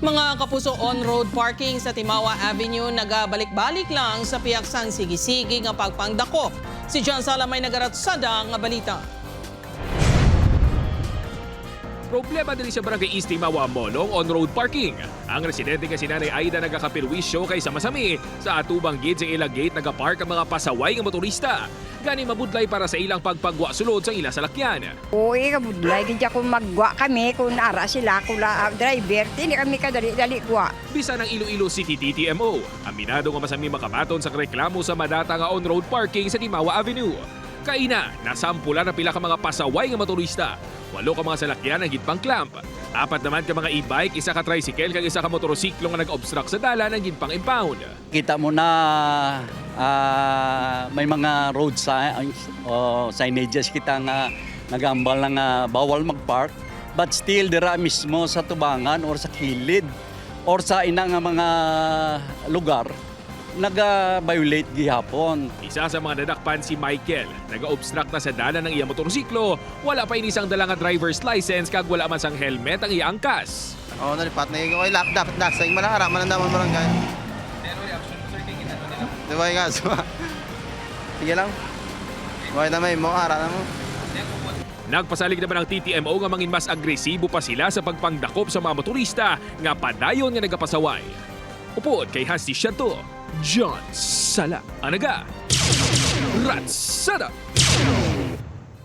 Mga kapuso, on-road parking sa Timawa Avenue nagabalik-balik lang sa piyaksang sigisigi nga pagpangdakop. Si John Sala may nagaratsada nga balita. Problema din sa Barangay East Timawa Molong on-road parking. Ang residente nga si Nanay Aida nagakapirwisyo kay sa masami sa atubang gate sa ilang gate nagapark ang mga pasaway nga motorista. Gani mabudlay para sa ilang pagpagwa sulod sa ilang salakyan. Uy, kabudlay. Hindi ako magwa kami kung ara sila, kula driver. Hindi kami kadali-dali gwa. Bisa ng Iloilo City TTMO, aminado nga masami makabaton sa reklamo sa madata nga on-road parking sa Timawa Avenue. Kaina, nasampula na pila ka mga pasaway nga motorista. 8 ka mga salakyan ang gitpang clamp. 4 naman ka mga e-bike, 1 ka tricycle, kag 1 ka motorsiklo nga nag-obstruct sa dalan ang gitpang impound. Kita mo na may mga road signs o signages kita nga nagambal na nga bawal mag-park, but still dira mismo sa tubangan or sa kilid or sa ina nga mga lugar naga-violate gihapon. Isa sa mga nadakpan si Michael. Naga-obstruct na sa dalan ng iyang motorsiklo. Wala pa inisang dala nga driver's license kag wala man sang helmet ang iyang angkas. Oo, nalipat na yung dapat nasa yung malahara, manandaman barangay. Diba yung nga, suwa. Sige lang. Bakit na may ara na mo? Nagpasalig naman ang TTMO nga mangin mas agresibo pa sila sa pagpangdakop sa mga motorista nga padayon nga nagapasaway. Upod kay Hasti Shato, John Sala, Anaga, Ratsada.